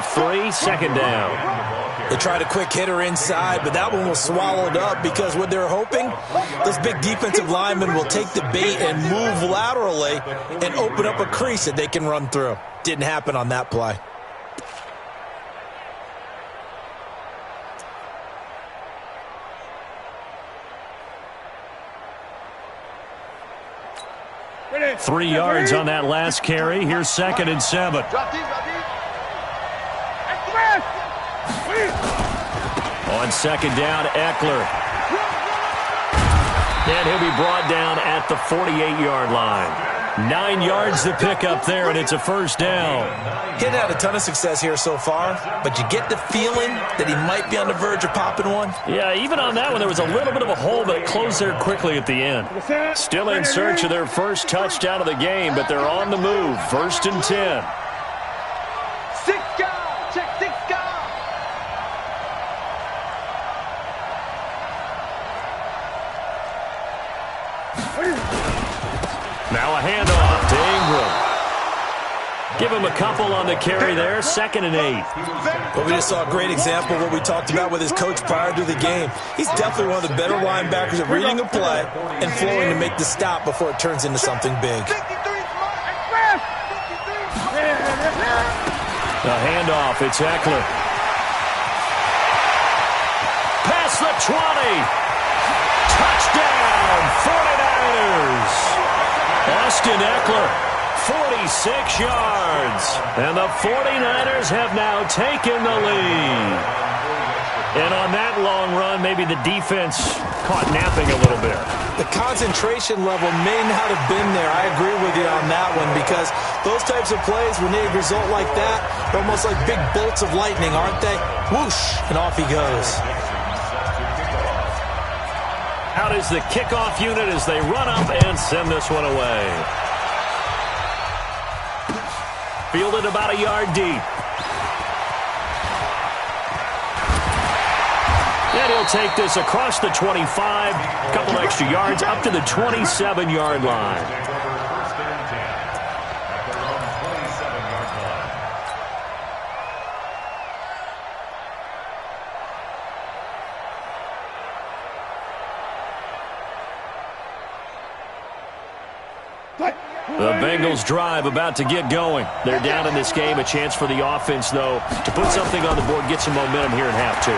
of 3, second down. They tried a quick hitter inside, but that one was swallowed up because what they're hoping, those big defensive linemen will take the bait and move laterally and open up a crease that they can run through. Didn't happen on that play. Ready. 3 yards on that last carry. Here's 2nd and 7. On 2nd down, Eckler. And he'll be brought down at the 48-yard line. 9 yards to pick up there, and it's a first down. He hadn't had a ton of success here so far, but you get the feeling that he might be on the verge of popping one. Yeah, even on that one, there was a little bit of a hole, but it closed there quickly at the end. Still in search of their first touchdown of the game, but they're on the move. 1st and 10. Now a handoff to Ingram. Give him a couple on the carry there. 2nd and 8. But we just saw a great example of what we talked about with his coach prior to the game. He's definitely one of the better linebackers at reading a play and flowing to make the stop before it turns into something big. The handoff, it's Eckler. Past the 20. Touchdown, 49ers. Austin Eckler, 46 yards. And the 49ers have now taken the lead. And on that long run, maybe the defense caught napping a little bit. The concentration level may not have been there. I agree with you on that one because those types of plays, when they result like that, they're almost like big bolts of lightning, aren't they? Whoosh, and off he goes. Out is the kickoff unit as they run up and send this one away. Fielded about a yard deep. And he'll take this across the 25, a couple extra yards up to the 27-yard line. The Bengals drive about to get going. They're down in this game. A chance for the offense, though, to put something on the board, get some momentum here in half 2.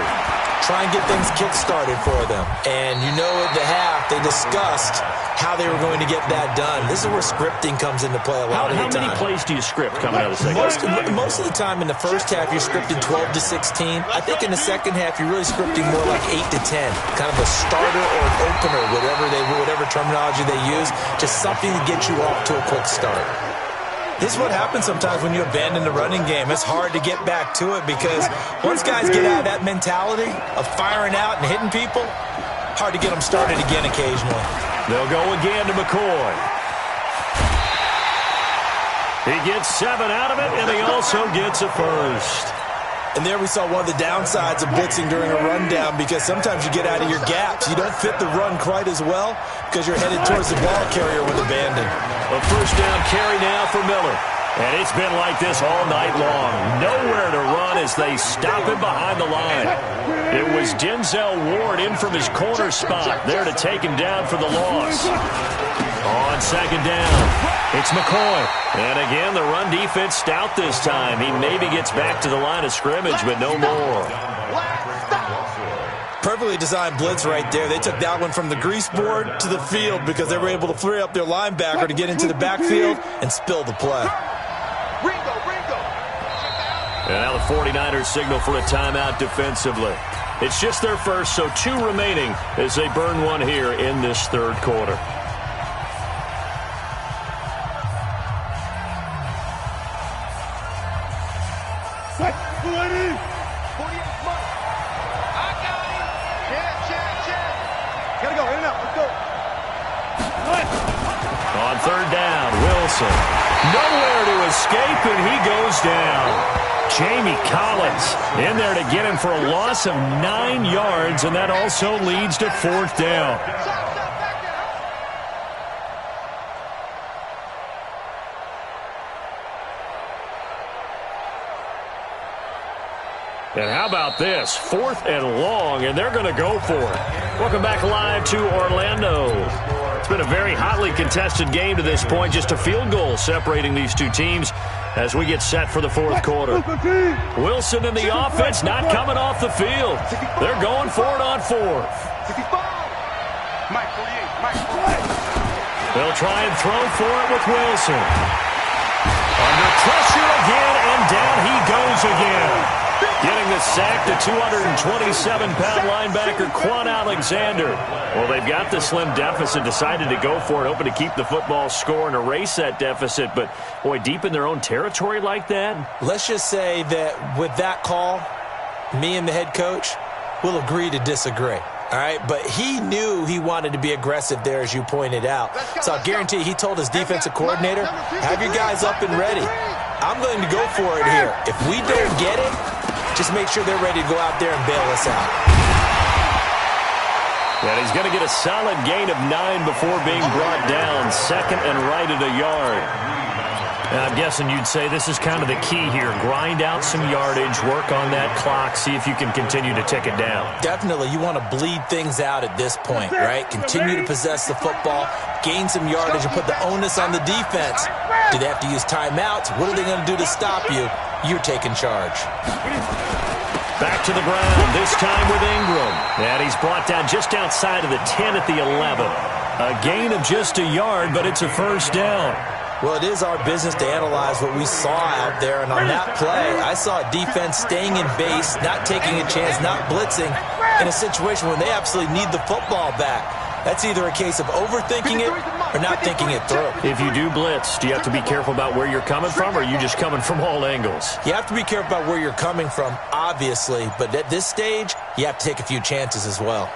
Try and get things kick-started for them. And you know at the half, they discussed how they were going to get that done. This is where scripting comes into play a lot of the time. How many plays do you script coming out of the second? Most of the time in the first half, you're scripting 12 to 16. I think in the second half, you're really scripting more like 8 to 10. Kind of a starter or an opener, whatever terminology they use. Just something to get you off to a quick start. This is what happens sometimes when you abandon the running game. It's hard to get back to it because once guys get out of that mentality of firing out and hitting people, hard to get them started again occasionally. They'll go again to McCoy. He gets 7 out of it, and he also gets a first. And there we saw one of the downsides of blitzing during a rundown because sometimes you get out of your gaps. You don't fit the run quite as well because you're headed towards the ball carrier with abandon. A first down carry now for Miller. And it's been like this all night long. Nowhere to run as they stop him behind the line. It was Denzel Ward in from his corner spot there to take him down for the loss. On 2nd down, it's McCoy. And again, the run defense stout this time. He maybe gets back to the line of scrimmage, but no more. Perfectly designed blitz right there. They took that one from the grease board to the field because they were able to free up their linebacker to get into the backfield and spill the play. And now the 49ers signal for a timeout defensively. It's just their first, so 2 remaining as they burn one here in this third quarter. On 3rd down, Wilson. Nowhere to escape, and he goes down. Jamie Collins in there to get him for a loss of 9 yards, and that also leads to 4th down. And how about this? 4th and long, and they're going to go for it. Welcome back live to Orlando. It's been a very hotly contested game to this point. Just a field goal separating these two teams as we get set for the 4th quarter. Wilson in the offense not coming off the field. They're going for it on 4th. They'll try and throw for it with Wilson. Under pressure again, and down he goes again. Getting the sack to 227-pound linebacker Quan Alexander. Well, they've got the slim deficit, decided to go for it, hoping to keep the football score and erase that deficit. But, boy, deep in their own territory like that? Let's just say that with that call, me and the head coach will agree to disagree. All right, but he knew he wanted to be aggressive there, as you pointed out. So I guarantee he told his defensive coordinator, have your guys up and ready. I'm going to go for it here. If we don't get it, just make sure they're ready to go out there and bail us out. And he's going to get a solid gain of 9 before being brought down. 2nd and right at a yard. I'm guessing you'd say this is kind of the key here. Grind out some yardage, work on that clock, see if you can continue to tick it down. Definitely. You want to bleed things out at this point, right? Continue to possess the football, gain some yardage, and put the onus on the defense. Do they have to use timeouts? What are they going to do to stop you? You're taking charge. Back to the ground, this time with Ingram. And he's brought down just outside of the 10 at the 11. A gain of just a yard, but it's a 1st down. Well, it is our business to analyze what we saw out there, and on that play, I saw a defense staying in base, not taking a chance, not blitzing, in a situation where they absolutely need the football back. That's either a case of overthinking it or not thinking it through. If you do blitz, do you have to be careful about where you're coming from, or are you just coming from all angles? You have to be careful about where you're coming from, obviously, but at this stage, you have to take a few chances as well.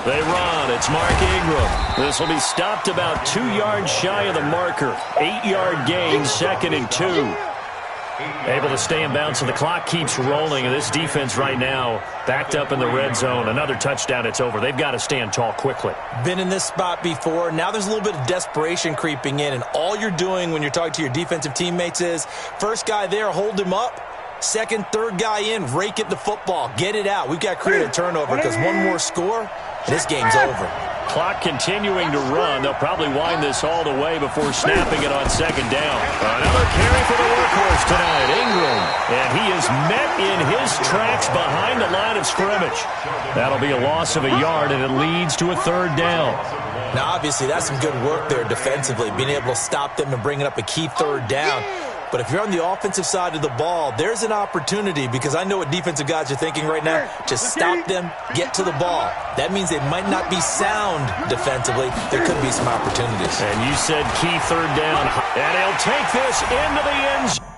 They run. It's Mark Ingram. This will be stopped about 2 yards shy of the marker. 8-yard gain, 2nd and 2. Able to stay in bounds, so the clock keeps rolling. And this defense right now backed up in the red zone. Another touchdown, it's over. They've got to stand tall quickly. Been in this spot before. Now there's a little bit of desperation creeping in. And all you're doing when you're talking to your defensive teammates is, first guy there, hold him up. 2nd, 3rd guy in, rake at the football. Get it out. We've got to create a turnover because one more score, this game's over. Clock continuing to run. They'll probably wind this all the way before snapping it on 2nd down. Another carry for the workhorse tonight, Ingram. And he is met in his tracks behind the line of scrimmage. That'll be a loss of a yard, and it leads to a 3rd down. Now, obviously, that's some good work there defensively, being able to stop them and bringing up a key 3rd down. But if you're on the offensive side of the ball, there's an opportunity, because I know what defensive guys are thinking right now. Just stop them, get to the ball. That means they might not be sound defensively. There could be some opportunities. And you said key 3rd down. And he'll take this into the end zone.